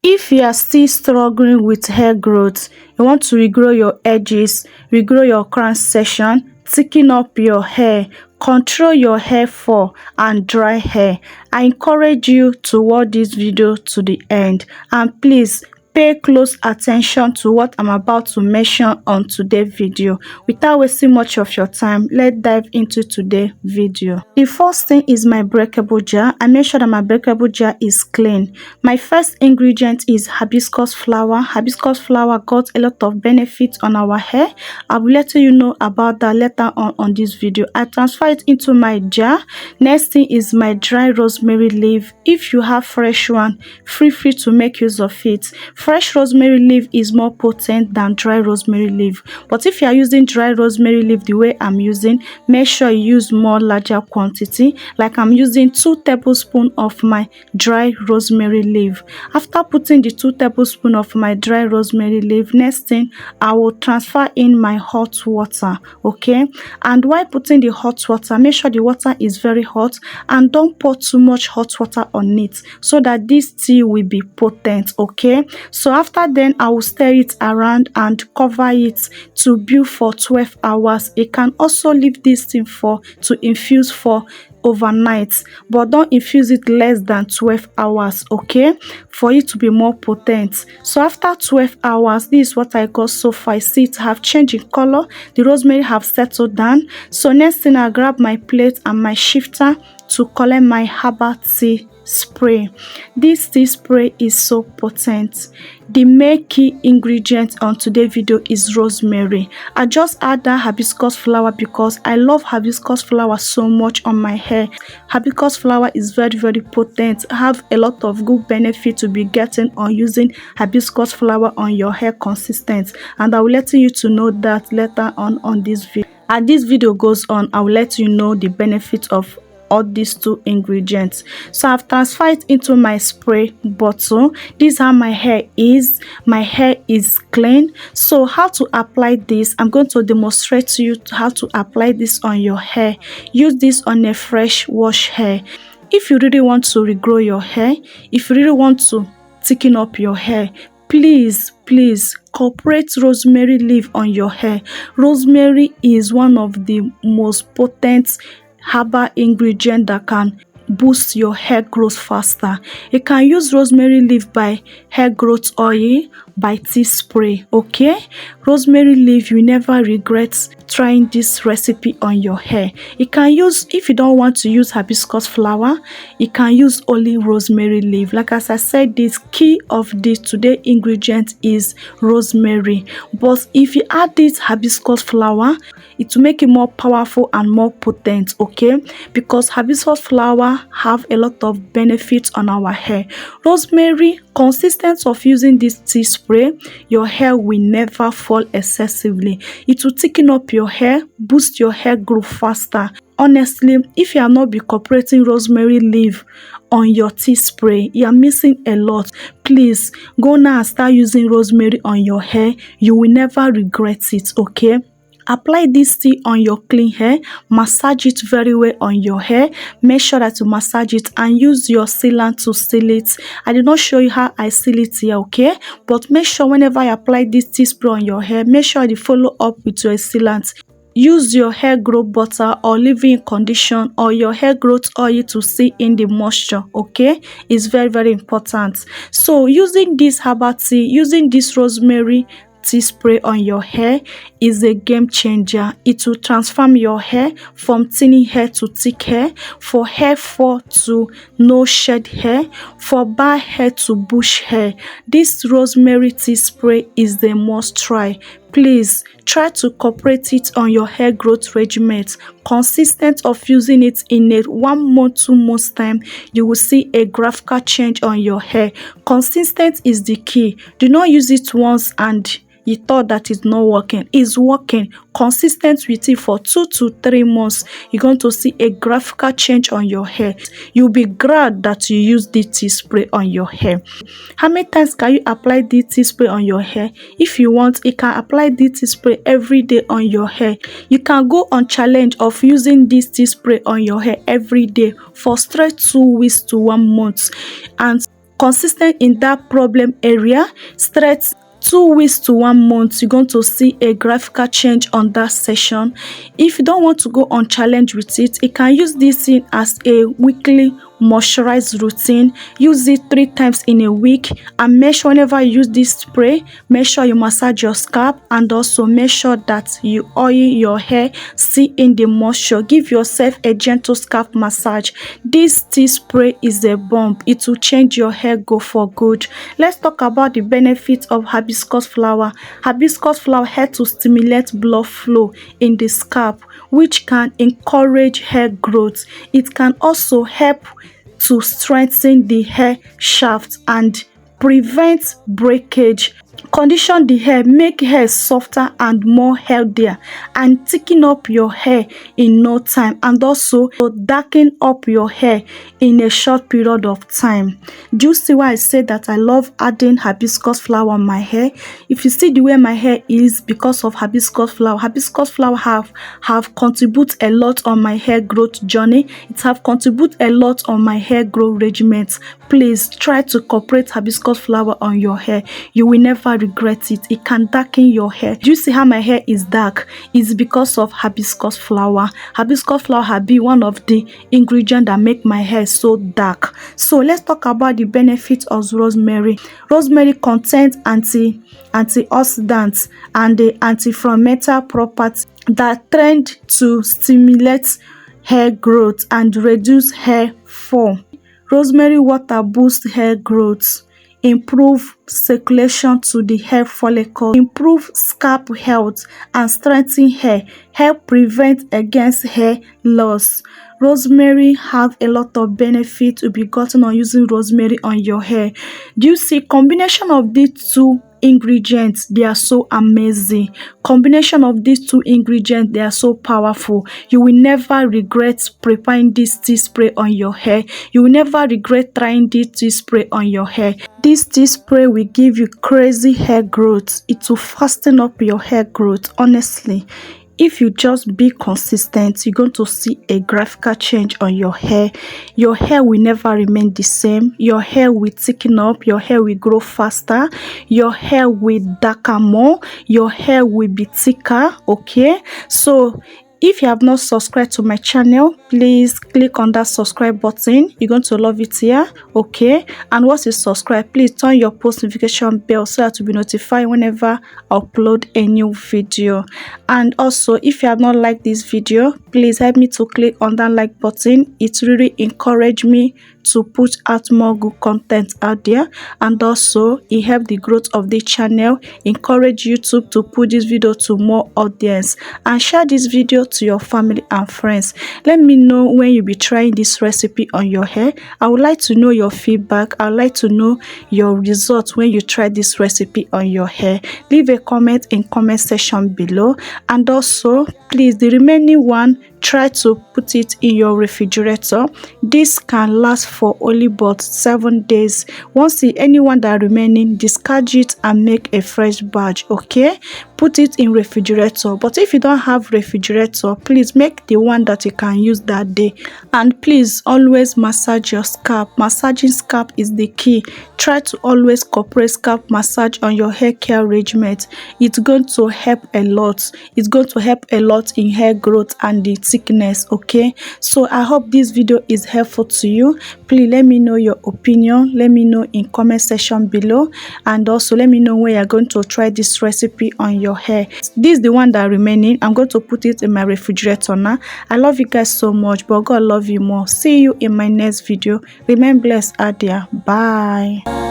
If you are still struggling with hair growth, you want to regrow your edges, regrow your crown section, thicken up your hair, control your hair fall and dry hair, I encourage you to watch this video to the end, and please pay close attention to what I'm about to mention on today's video. Without wasting much of your time, let's dive into today's video. The first thing is my breakable jar. I make sure that my breakable jar is clean. My first ingredient is hibiscus flower. Hibiscus flower got a lot of benefits on our hair. I'll be letting you know about that later on this video. I transfer it into my jar. Next thing is my dry rosemary leaf. If you have fresh one, feel free to make use of it. Fresh rosemary leaf is more potent than dry rosemary leaf, but if you are using dry rosemary leaf the way I'm using, make sure you use more larger quantity. Like I'm using 2 tablespoons of my dry rosemary leaf. After putting the 2 tablespoons of my dry rosemary leaf, next thing I will transfer in my hot water. Okay, and while putting the hot water, make sure the water is very hot and don't pour too much hot water on it so that this tea will be potent. Okay, so after then I will stir it around and cover it to build for 12 hours. You can also leave this thing to infuse for overnight, but don't infuse it less than 12 hours, okay, for it to be more potent. So after 12 hours, this is what I got so far. I see it have changed in color, the rosemary have settled down. So next thing, I grab my plate and my shifter to collect my herbal tea spray. This tea spray is so potent. The main key ingredient on today's video is rosemary. I just add that hibiscus flower because I love hibiscus flower so much on my hair. Hibiscus flower is very potent, have a lot of good benefit to be getting on using hibiscus flower on your hair consistent, and I will let you to know that later on this video. As this video goes on, I will let you know the benefit of all these 2 ingredients. So I've transferred it into my spray bottle. This is how my hair is. My hair is clean. So how to apply this, I'm going to demonstrate to you how to apply this on your hair. Use this on a fresh wash hair. If you really want to regrow your hair, if you really want to thicken up your hair, please incorporate rosemary leaf on your hair. Rosemary is one of the most potent herbal ingredient that can boost your hair growth faster. You can use rosemary leaf by hair growth oil, by tea spray. Okay, rosemary leaf, you never regret trying this recipe on your hair. You can use, if you don't want to use hibiscus flower, you can use only rosemary leaf. Like as I said, this key of this today ingredient is rosemary, but if you add this hibiscus flower, it will make it more powerful and more potent. Okay, because hibiscus flower have a lot of benefits on our hair. Rosemary, consistent of using this tea spray, your hair will never fall excessively. It will thicken up your hair, boost your hair growth faster. Honestly, if you are not be incorporating rosemary leaf on your tea spray, you are missing a lot. Please go now and start using rosemary on your hair. You will never regret it. Okay, apply this tea on your clean hair, massage it very well on your hair. Make sure that you massage it and use your sealant to seal it. I did not show you how I seal it here, okay, but make sure whenever I apply this tea spray on your hair, make sure you follow up with your sealant. Use your hair growth butter or leave-in condition or your hair growth oil to seal in the moisture. Okay, it's very important. So using this herbal tea, using this rosemary tea spray on your hair is a game changer. It will transform your hair from thinning hair to thick hair, for hair fall to no shed hair, for bald hair to bush hair. This rosemary tea spray is the must try. Please try to incorporate it on your hair growth regimen. Consistent of using it in a 1 month, 2 months time, you will see a graphical change on your hair. Consistent is the key. Do not use it once and you thought that it's not working. It's working. Consistent with it for 2 to 3 months, you're going to see a graphical change on your hair. You'll be glad that you use this tea spray on your hair. How many times can you apply this tea spray on your hair? If you want, you can apply this tea spray every day on your hair. You can go on challenge of using this tea spray on your hair every day for straight 2 weeks to 1 month, and consistent in that problem area, straight 2 weeks to 1 month, you're going to see a graphical change on that session. If you don't want to go on challenge with it, you can use this in as a weekly moisturized routine. Use it 3 times in a week, and make sure whenever you use this spray, make sure you massage your scalp, and also make sure that you oil your hair, see in the moisture. Give yourself a gentle scalp massage. This tea spray is a bomb. It will change your hair go for good. Let's talk about the benefits of hibiscus flower. Hibiscus flower helps to stimulate blood flow in the scalp, which can encourage hair growth. It can also help to strengthen the hair shaft and prevent breakage. Condition the hair, make hair softer and more healthier, and thicken up your hair in no time, and also darken up your hair in a short period of time. Do you see why I say that I love adding hibiscus flower on my hair? If you see the way my hair is because of hibiscus flower have contributed a lot on my hair growth journey. It have contributed a lot on my hair growth regimen. Please try to incorporate hibiscus flower on your hair. You will never regret it. It can darken your hair. Do you see how my hair is dark? It's because of hibiscus flower. Hibiscus flower have been one of the ingredients that make my hair so dark. So let's talk about the benefits of rosemary. Rosemary contains antioxidants and the anti-inflammatory properties that tend to stimulate hair growth and reduce hair fall. Rosemary water boosts hair growth, improve circulation to the hair follicle, improve scalp health, and strengthen hair, help prevent against hair loss. Rosemary have a lot of benefits to be gotten on using rosemary on your hair. Do you see combination of these two ingredients? They are so amazing. Combination of these two ingredients, they are so powerful. You will never regret preparing this tea spray on your hair. You will never regret trying this tea spray on your hair. This tea spray will give you crazy hair growth. It will fasten up your hair growth. Honestly, if you just be consistent, you're going to see a graphical change on your hair. Your hair will never remain the same. Your hair will thicken up. Your hair will grow faster. Your hair will darken more. Your hair will be thicker. Okay, so if you have not subscribed to my channel, please click on that subscribe button. You're going to love it here. Okay, and once you subscribe, please turn your post notification bell so that you'll be notified whenever I upload a new video. And also, if you have not liked this video, please help me to click on that like button. It really encourages me to put out more good content out there, and also it helps the growth of the channel. Encourage YouTube to put this video to more audience, and share this video to your family and friends. Let me know when you'll be trying this recipe on your hair. I would like to know your feedback. I would like to know your results when you try this recipe on your hair. Leave a comment in comment section below, and also please, the remaining one, try to put it in your refrigerator. This can last for only about 7 days. Once anyone that remaining, discard it and make a fresh batch. Okay, put it in refrigerator. But if you don't have refrigerator, please make the one that you can use that day. And please always massage your scalp. Massaging scalp is the key. Try to always incorporate scalp massage on your hair care regimen. It's going to help a lot. It's going to help a lot in hair growth and the thickness. Okay, so I hope this video is helpful to you. Please let me know your opinion. Let me know in comment section below, and also let me know when you're going to try this recipe on your hair. This is the one that remaining. I'm going to put it in my refrigerator now. I love you guys so much, but God love you more. See you in my next video. Remain blessed out there. Bye.